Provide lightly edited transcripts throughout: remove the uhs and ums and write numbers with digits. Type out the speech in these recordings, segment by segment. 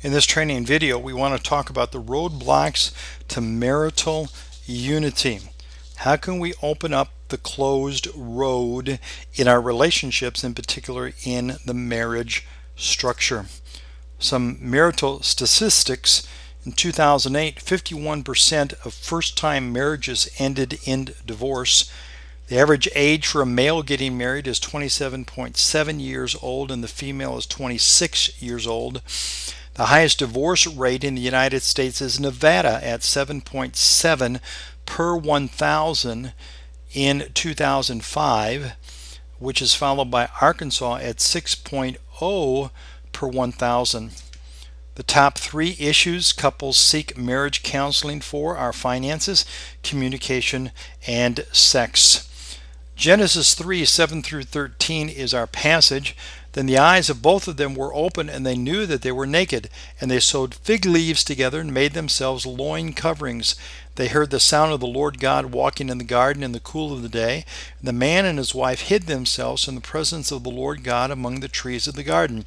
In this training video, we want to talk about the roadblocks to marital unity. How can we open up the closed road in our relationships, in particular in the marriage structure? Some marital statistics. In 2008, 51% of first-time marriages ended in divorce. The average age for a male getting married is 27.7 years old, and the female is 26 years old. The highest divorce rate in the United States is Nevada at 7.7 per 1,000 in 2005, which is followed by Arkansas at 6.0 per 1,000. The top 3 issues couples seek marriage counseling for are finances, communication, and sex. Genesis 3:7 through 13 is our passage. Then the eyes of both of them were open, and they knew that they were naked. And they sewed fig leaves together and made themselves loin coverings. They heard the sound of the Lord God walking in the garden in the cool of the day. And the man and his wife hid themselves in the presence of the Lord God among the trees of the garden.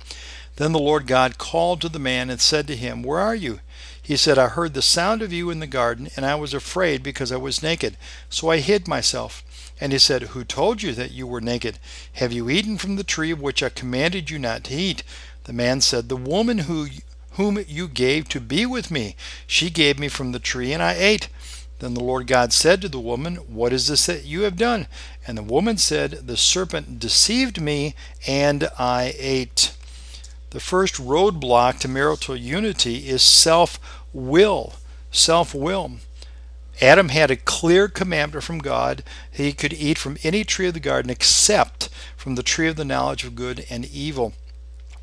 Then the Lord God called to the man and said to him, "Where are you?" He said, "I heard the sound of you in the garden, and I was afraid because I was naked, so I hid myself." And he said, "Who told you that you were naked? Have you eaten from the tree of which I commanded you not to eat?" The man said, "The woman whom you gave to be with me, she gave me from the tree, and I ate." Then the Lord God said to the woman, "What is this that you have done?" And the woman said, "The serpent deceived me, and I ate." The first roadblock to marital unity is self-will. Self-will. Adam had a clear commandment from God. He could eat from any tree of the garden except from the tree of the knowledge of good and evil.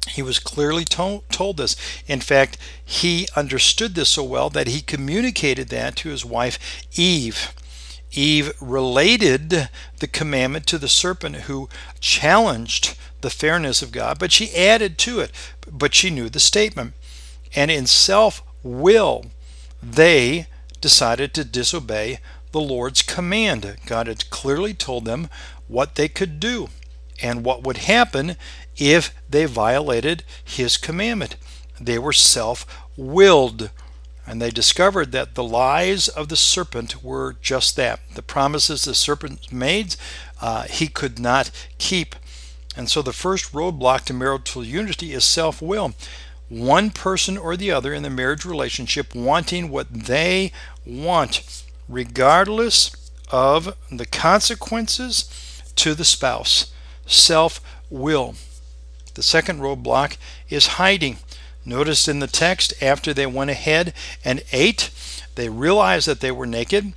He was clearly told this. In fact, he understood this so well that he communicated that to his wife Eve. Eve related the commandment to the serpent, who challenged the fairness of God, but she added to it. But she knew the statement. And in self-will, they decided to disobey the Lord's command. God had clearly told them what they could do and what would happen if they violated his commandment. They were self-willed, and they discovered that the lies of the serpent were just that. The promises the serpent made, he could not keep. And so the first roadblock to marital unity is self-will. One person or the other in the marriage relationship wanting what they want, regardless of the consequences to the spouse. Self-will. The second roadblock is hiding. Notice in the text, after they went ahead and ate, they realized that they were naked,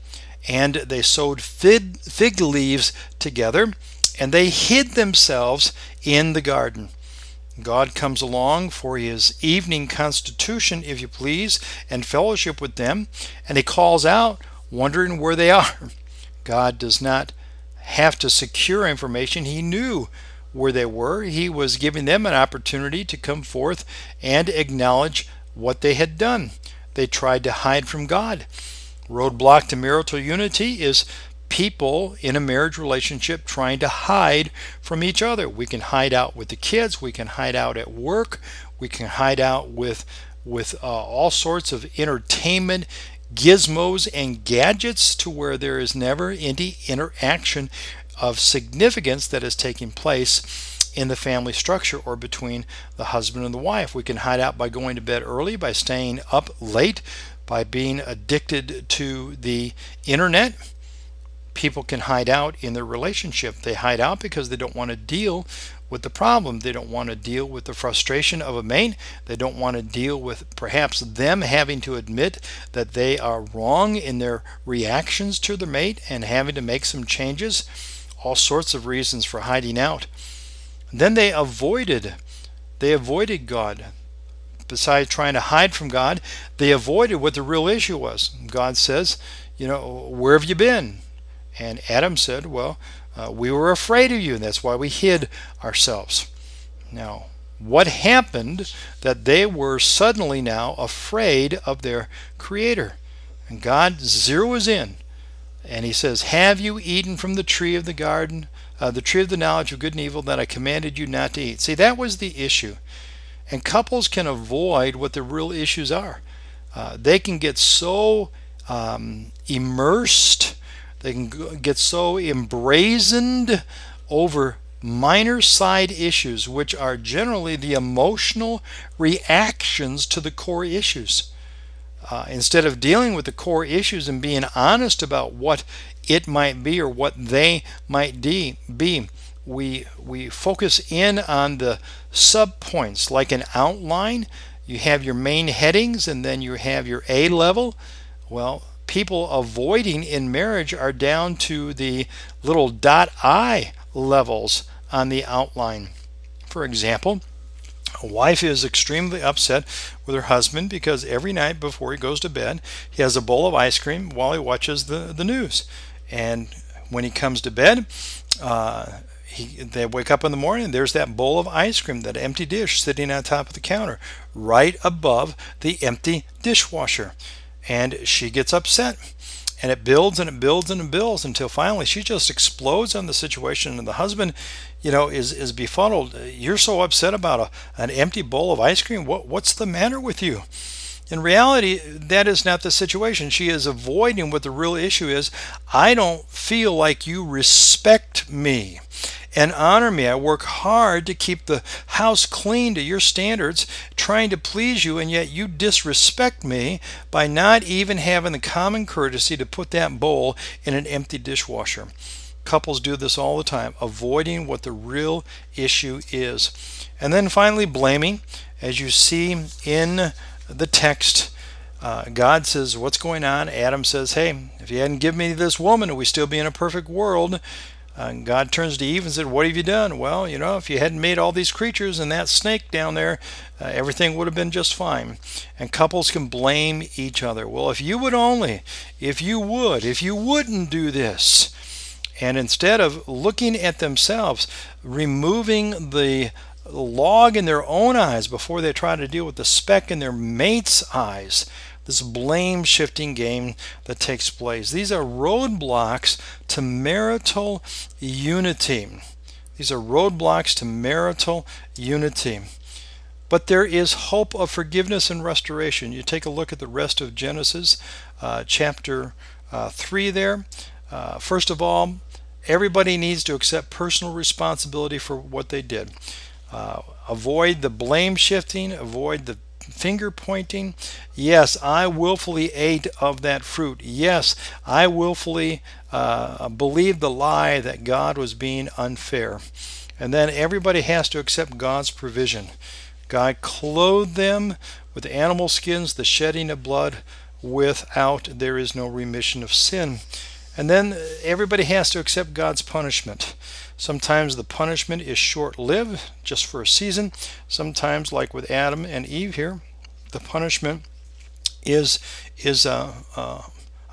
and they sewed fig leaves together, and they hid themselves in the garden. God comes along for his evening constitution, if you please, and fellowship with them, and he calls out, wondering where they are. God does not have to secure information. He knew where they were. He was giving them an opportunity to come forth and acknowledge what they had done. They tried to hide from God. Roadblock to marital unity is people in a marriage relationship trying to hide from each other. We can hide out with the kids, we can hide out at work, we can hide out with all sorts of entertainment gizmos and gadgets, to where there is never any interaction of significance that is taking place in the family structure or between the husband and the wife. We can hide out by going to bed early, by staying up late, by being addicted to the internet. People can hide out in their relationship. They hide out because they don't want to deal with the problem. They don't want to deal with the frustration of a mate. They don't want to deal with perhaps them having to admit that they are wrong in their reactions to their mate and having to make some changes. All sorts of reasons for hiding out. Then they avoided God. Besides trying to hide from God, they avoided what the real issue was. God says, "Where have you been?" And Adam said, "Well, we were afraid of you, and that's why we hid ourselves." Now, what happened that they were suddenly now afraid of their Creator? And God zeroes in, and he says, "Have you eaten from the tree of the garden, the tree of the knowledge of good and evil that I commanded you not to eat?" See, that was the issue. And couples can avoid what the real issues are. They can get so immersed, they can get so embrazened over minor side issues, which are generally the emotional reactions to the core issues. Instead of dealing with the core issues and being honest about what it might be or what they might be, we focus in on the subpoints like an outline. You have your main headings and then you have your A level. Well, people avoiding in marriage are down to the little dot I levels on the outline. For example, a wife is extremely upset with her husband because every night before he goes to bed, he has a bowl of ice cream while he watches the news. And when he comes to bed, they wake up in the morning and there's that bowl of ice cream, that empty dish sitting on top of the counter, right above the empty dishwasher. And she gets upset. And it builds and it builds and it builds until finally she just explodes on the situation. And the husband, is befuddled. You're so upset about an empty bowl of ice cream. What's the matter with you? In reality, that is not the situation. She is avoiding what the real issue is. I don't feel like you respect me and honor me. I work hard to keep the house clean to your standards, trying to please you, and yet you disrespect me by not even having the common courtesy to put that bowl in an empty dishwasher. Couples do this all the time, avoiding what the real issue is. And then finally, blaming. As you see in the text, God says, what's going on? Adam says, hey, if you hadn't given me this woman, would we still be in a perfect world? God turns to Eve and said, what have you done? Well, if you hadn't made all these creatures and that snake down there, everything would have been just fine. And couples can blame each other. Well, if you wouldn't do this. And instead of looking at themselves, removing the log in their own eyes before they try to deal with the speck in their mate's eyes, this blame shifting game that takes place. These are roadblocks to marital unity. These are roadblocks to marital unity. But there is hope of forgiveness and restoration. You take a look at the rest of Genesis chapter 3 there. First of all, everybody needs to accept personal responsibility for what they did. Avoid the blame shifting, avoid the finger pointing. Yes, I willfully ate of that fruit. Yes, I willfully believed the lie that God was being unfair. And then everybody has to accept God's provision. God clothed them with animal skins, the shedding of blood. Without there is no remission of sin. And then everybody has to accept God's punishment. Sometimes the punishment is short-lived, just for a season. Sometimes, like with Adam and Eve here, the punishment is I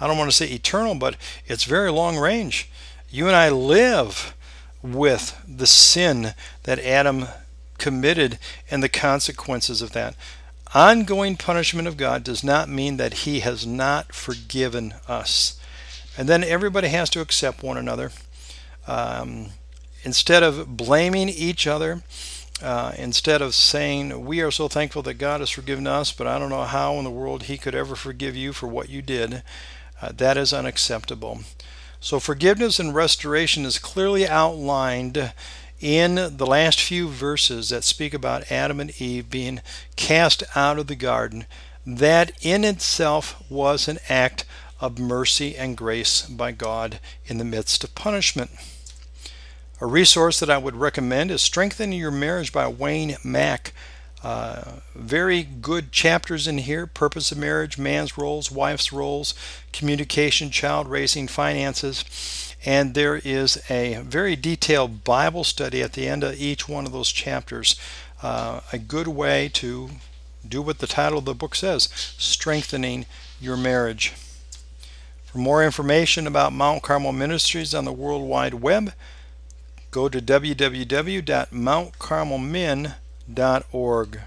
don't want to say eternal, but it's very long range. You and I live with the sin that Adam committed and the consequences of that. Ongoing punishment of God does not mean that He has not forgiven us. And then everybody has to accept one another. Instead of blaming each other, instead of saying, we are so thankful that God has forgiven us, but I don't know how in the world He could ever forgive you for what you did, that is unacceptable. So forgiveness and restoration is clearly outlined in the last few verses that speak about Adam and Eve being cast out of the garden. That in itself was an act of mercy and grace by God in the midst of punishment. A resource that I would recommend is Strengthening Your Marriage by Wayne Mack. Very good chapters in here: purpose of marriage, man's roles, wife's roles, communication, child raising, finances. And there is a very detailed Bible study at the end of each one of those chapters. A good way to do what the title of the book says: Strengthening Your Marriage. For more information about Mount Carmel Ministries on the World Wide Web, go to www.mountcarmelmin.org.